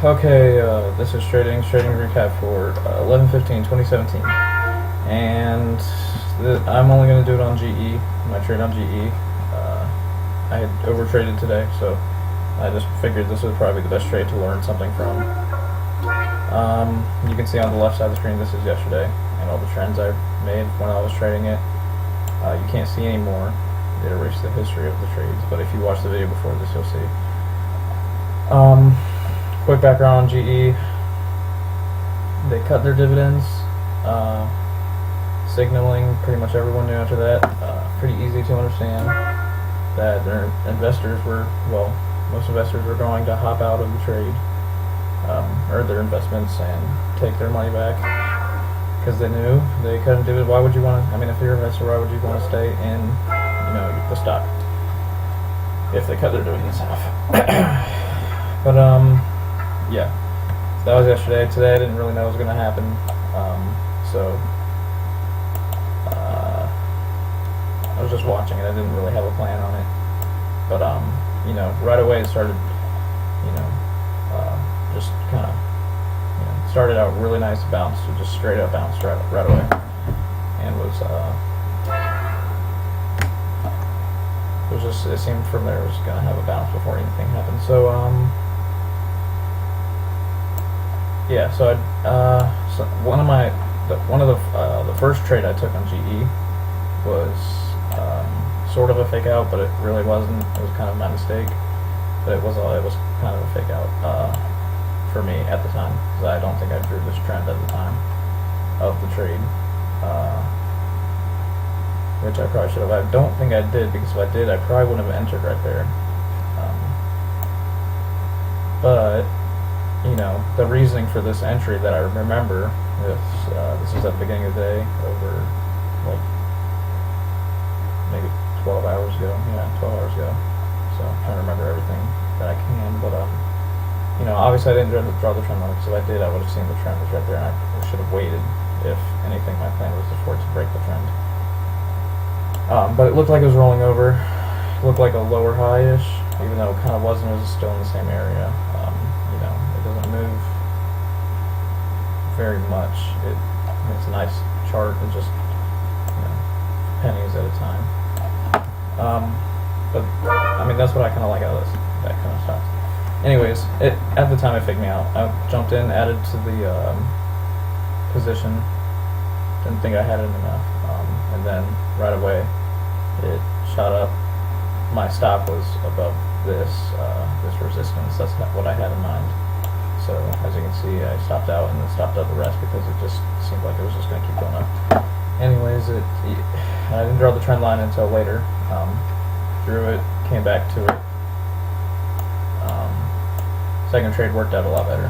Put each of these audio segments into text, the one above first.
Okay, this is trading recap for 11/15/2017, and I'm only going to do it on GE. My trade on GE. I had overtraded today, so I just figured this was probably the best trade to learn something from. You can see on the left side of the screen this is yesterday, and all the trends I made when I was trading it. You can't see anymore. It erased the history of the trades, but if you watch the video before this, you'll see. Quick background on GE. They cut their dividends, signaling pretty much everyone knew after that. Pretty easy to understand that their investors were, well, most investors were going to hop out of the trade, or their investments, and take their money back because they knew they couldn't do it. Why would you want to? I mean, if you're an investor, why would you want to stay in, the stock if they cut their dividends in half? But yeah, so that was yesterday. Today I didn't really know what was going to happen, so I was just watching it. I didn't really have a plan on it, but right away it started, just kind of, started out really nice, bounced, just straight up bounced right away, and was it seemed from there it was going to have a bounce before anything happened. So yeah, so one of the first trade I took on GE was sort of a fake out, but it really wasn't. It was kind of my mistake, but it was kind of a fake out for me at the time, because I don't think I drew this trend at the time of the trade, which I probably should have. I don't think I did, because if I did, I probably wouldn't have entered right there. But the reasoning for this entry that I remember is this is at the beginning of the day, over like maybe 12 hours ago. Yeah, 12 hours ago. So I'm trying to remember everything that I can. But obviously I didn't draw the trend line, because if I did, I would have seen the trend was right there, and I should have waited. If anything, my plan was for it to break the trend. But it looked like it was rolling over. It looked like a lower high-ish, even though it kind of wasn't. It was still in the same area. It doesn't move very much. It's a nice chart. It's just pennies at a time. But I mean, that's what I kind of like out of that kind of stuff. Anyways, at the time it faked me out. I jumped in, added to the position. Didn't think I had it enough, and then right away it shot up. My stop was above this resistance. That's not what I had in mind. So as you can see, I stopped out and then stopped out the rest, because it just seemed like it was just going to keep going up. Anyways, I didn't draw the trend line until later. Drew it, came back to it. Second trade worked out a lot better.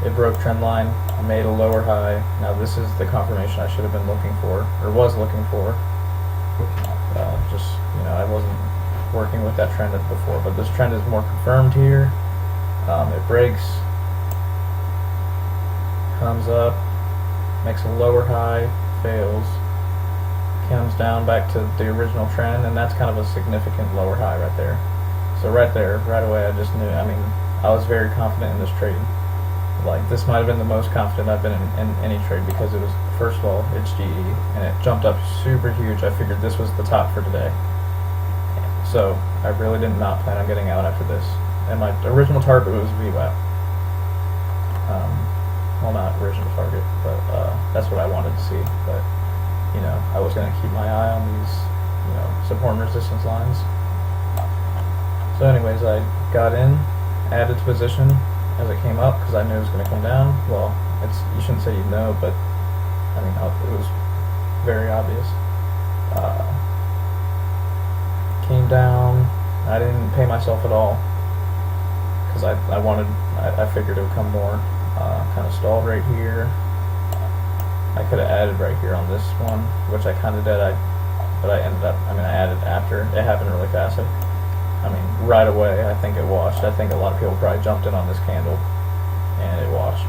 It broke trend line, made a lower high. Now this is the confirmation I should have been looking for, or was looking for. I wasn't working with that trend before, but this trend is more confirmed here. It breaks, comes up, makes a lower high, fails, comes down back to the original trend, and that's kind of a significant lower high right there. So right there, right away, I just knew. I mean, I was very confident in this trade. Like, this might have been the most confident I've been in any trade, because it was, first of all, it's GE, and it jumped up super huge. I figured this was the top for today. So I really did not plan on getting out after this. And my original target was VWAP. Well, not original target, but that's what I wanted to see. But I was going to keep my eye on these support and resistance lines. So anyways, I got in, added to position as it came up, because I knew it was going to come down. Well, you shouldn't say you know, but I mean, it was very obvious. Came down. I didn't pay myself at all, because I figured it would come more. Kind of stalled right here. I could have added right here on this one, which I kind of did. But I ended up. I added after. It happened really fast. Right away, I think it washed. I think a lot of people probably jumped in on this candle, and it washed.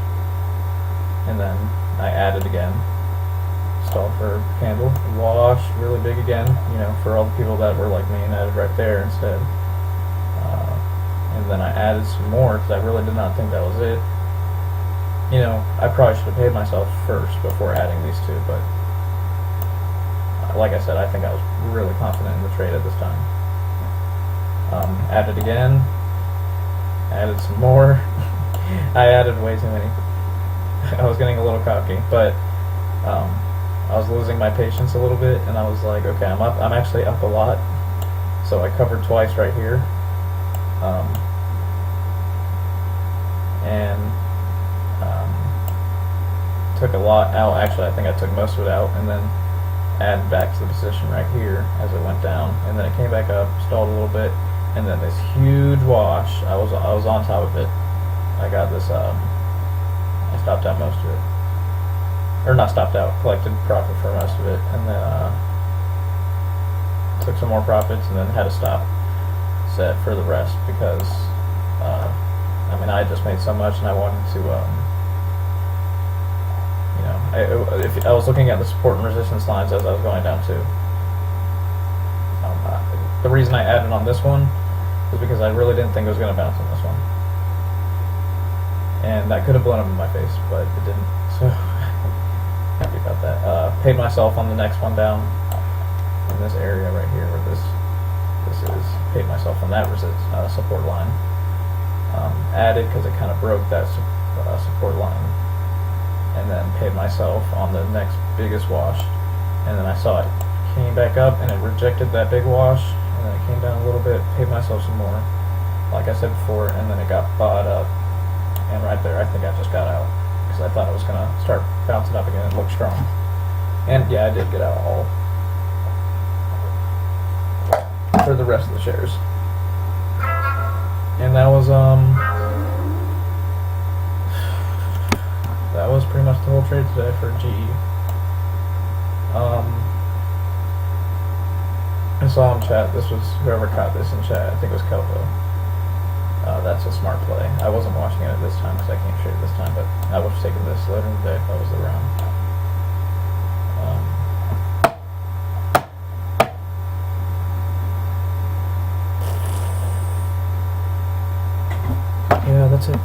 And then I added again. Stalled for a candle. Wash really big again. For all the people that were like me and added right there instead. and then I added some more because I really did not think that was it. You know, I probably should have paid myself first before adding these two, but like I said, I think I was really confident in the trade at this time. Added again, added some more. I added way too many. I was getting a little cocky, but I was losing my patience a little bit, and I was like, okay, I'm actually up a lot. So I covered twice right here, and took a lot out. Actually, I think I took most of it out, and then added back to the position right here as it went down, and then it came back up, stalled a little bit, and then this huge wash. I was on top of it. I got this. I stopped out most of it, or not stopped out. Collected profit for most of it, and then took some more profits, and then had a stop set for the rest because I mean I had just made so much, and I wanted to. You know, if I was looking at the support and resistance lines as I was going down too. The reason I added on this one was because I really didn't think it was going to bounce on this one. And that could have blown up in my face, but it didn't. So, happy about that. Paid myself on the next one down in this area right here where this is. Paid myself on that support line. Added because it kind of broke that support line. And then paid myself on the next biggest wash, and then I saw it came back up and it rejected that big wash, and then it came down a little bit, paid myself some more like I said before, and then it got bought up, and right there I think I just got out because I thought it was going to start bouncing up again and look strong, and yeah, I did get out all for the rest of the shares, and that was pretty much the whole trade today for GE. I saw in chat, this was whoever caught this in chat, I think it was Kelpo. That's a smart play. I wasn't watching it this time because I can't trade this time, but I would have taken this later in the day if that was the round. Yeah, that's it.